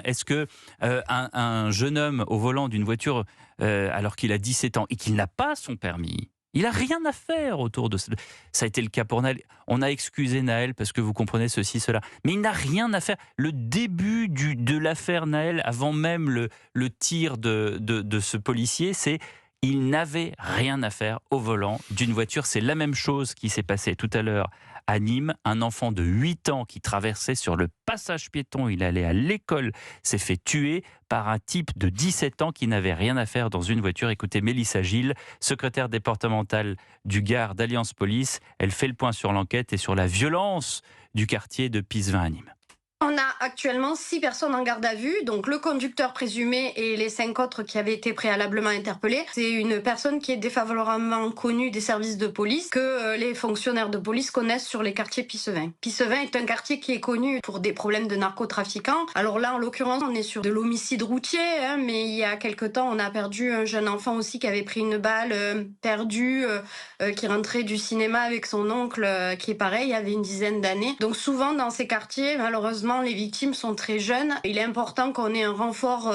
Est-ce que un jeune homme au volant d'une voiture, alors qu'il a 17 ans et qu'il n'a pas son permis, il n'a rien à faire autour de ça. Ça a été le cas pour Naël. On a excusé Naël parce que vous comprenez ceci, cela. Mais il n'a rien à faire. Le début de l'affaire Naël, avant même le tir de ce policier, c'est il n'avait rien à faire au volant d'une voiture. C'est la même chose qui s'est passée tout à l'heure à Nîmes. Un enfant de 8 ans qui traversait sur le passage piéton, il allait à l'école, s'est fait tuer par un type de 17 ans qui n'avait rien à faire dans une voiture. Écoutez, Mélissa Gilles, secrétaire départementale du Gard d'Alliance Police, elle fait le point sur l'enquête et sur la violence du quartier de Pisevin à Nîmes. On a actuellement 6 personnes en garde à vue, donc le conducteur présumé et les 5 autres qui avaient été préalablement interpellés. C'est une personne qui est défavorablement connue des services de police, que les fonctionnaires de police connaissent sur les quartiers Pisevin. Pisevin est un quartier qui est connu pour des problèmes de narcotrafiquants. Alors là, en l'occurrence, on est sur de l'homicide routier, mais il y a quelque temps, on a perdu un jeune enfant aussi qui avait pris une balle perdue, qui rentrait du cinéma avec son oncle, qui est pareil, il y avait une dizaine d'années. Donc souvent, dans ces quartiers, malheureusement, les victimes sont très jeunes. Il est important qu'on ait un renfort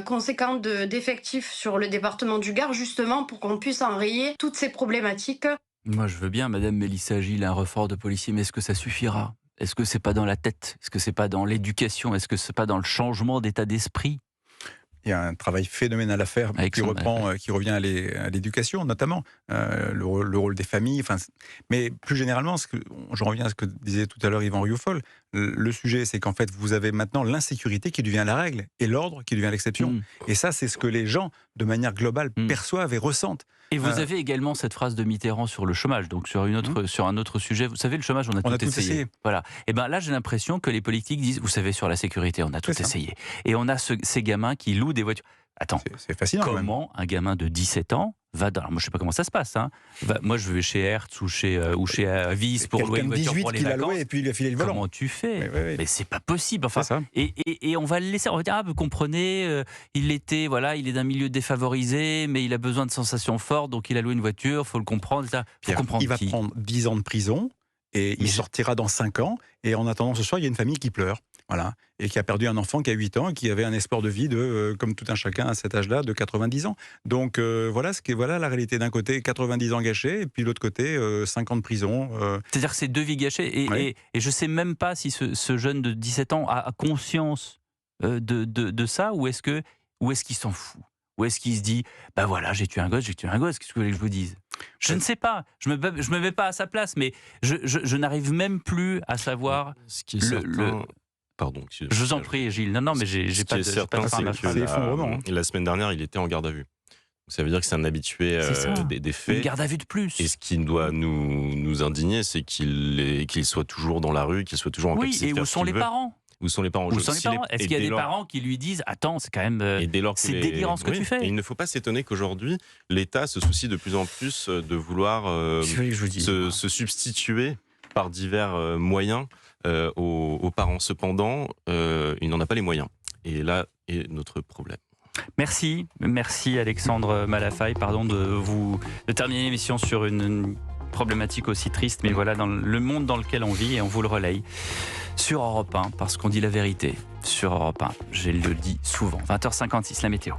conséquent d'effectifs sur le département du Gard, justement pour qu'on puisse enrayer toutes ces problématiques. Moi, je veux bien, Madame Mélissa Gilles, un renfort de policiers, mais est-ce que ça suffira ? Est-ce que c'est pas dans la tête ? Est-ce que c'est pas dans l'éducation ? Est-ce que c'est pas dans le changement d'état d'esprit ? Il y a un travail phénoménal à faire qui revient à l'éducation, notamment le rôle des familles. Mais plus généralement, je reviens à ce que disait tout à l'heure Yvan Rioufol. Le sujet, c'est qu'en fait, vous avez maintenant l'insécurité qui devient la règle et l'ordre qui devient l'exception. Et ça, c'est ce que les gens, de manière globale, perçoivent et ressentent. Et vous avez également cette phrase de Mitterrand sur le chômage, donc sur un autre sujet. Vous savez, le chômage, on a tout essayé. Voilà. Et ben là, j'ai l'impression que les politiques disent, vous savez, sur la sécurité, on a tout essayé. Et on a ces gamins qui louent des voitures. Attends, c'est fascinant. Comment un gamin de 17 ans va dans... Alors, moi, je sais pas comment ça se passe. Moi, je vais chez Hertz ou chez Avis pour louer une voiture pour les vacances. Et puis il a filé le volant. Comment tu fais ? Oui. Mais c'est pas possible. Enfin, et on va le laisser. On va dire, vous comprenez, il est d'un milieu défavorisé, mais il a besoin de sensations fortes, donc il a loué une voiture. Faut le comprendre. Il va prendre 10 ans de prison et il sortira dans 5 ans. Et en attendant ce soir, il y a une famille qui pleure. Voilà, et qui a perdu un enfant qui a 8 ans et qui avait un espoir de vie de, comme tout un chacun à cet âge-là, de 90 ans. Donc voilà la réalité. D'un côté, 90 ans gâchés, et puis de l'autre côté, 5 ans de prison. C'est-à-dire que c'est 2 vies gâchées. Et je ne sais même pas si ce jeune de 17 ans a conscience de ça, ou est-ce qu'il s'en fout ? Ou est-ce qu'il se dit, bah voilà, j'ai tué un gosse, qu'est-ce que vous voulez que je vous dise ? Je ne sais pas, je me mets pas à sa place, mais je n'arrive même plus à savoir ce qui est certain. Pardon, je vous en prie, Gilles. Non, mais j'ai pas de certain, c'est que la semaine dernière, il était en garde à vue. Ça veut dire que c'est un habitué des faits. Une garde à vue de plus. Et ce qui doit nous indigner, c'est qu'il soit toujours dans la rue, qu'il soit toujours en capacité de faire où sont les parents ? Où sont les parents ? Est-ce qu'il y a des parents qui lui disent « Attends, c'est quand même c'est délirant ce que tu fais ». Et il ne faut pas s'étonner qu'aujourd'hui, l'État se soucie de plus en plus de vouloir se substituer par divers moyens aux parents. Cependant, il n'en a pas les moyens. Et là est notre problème. Merci Alexandre Malafaille. Pardon de terminer l'émission sur une problématique aussi triste, mais voilà, dans le monde dans lequel on vit, et on vous le relaye sur Europe 1, parce qu'on dit la vérité sur Europe 1. Je le dis souvent. 20h56, la météo.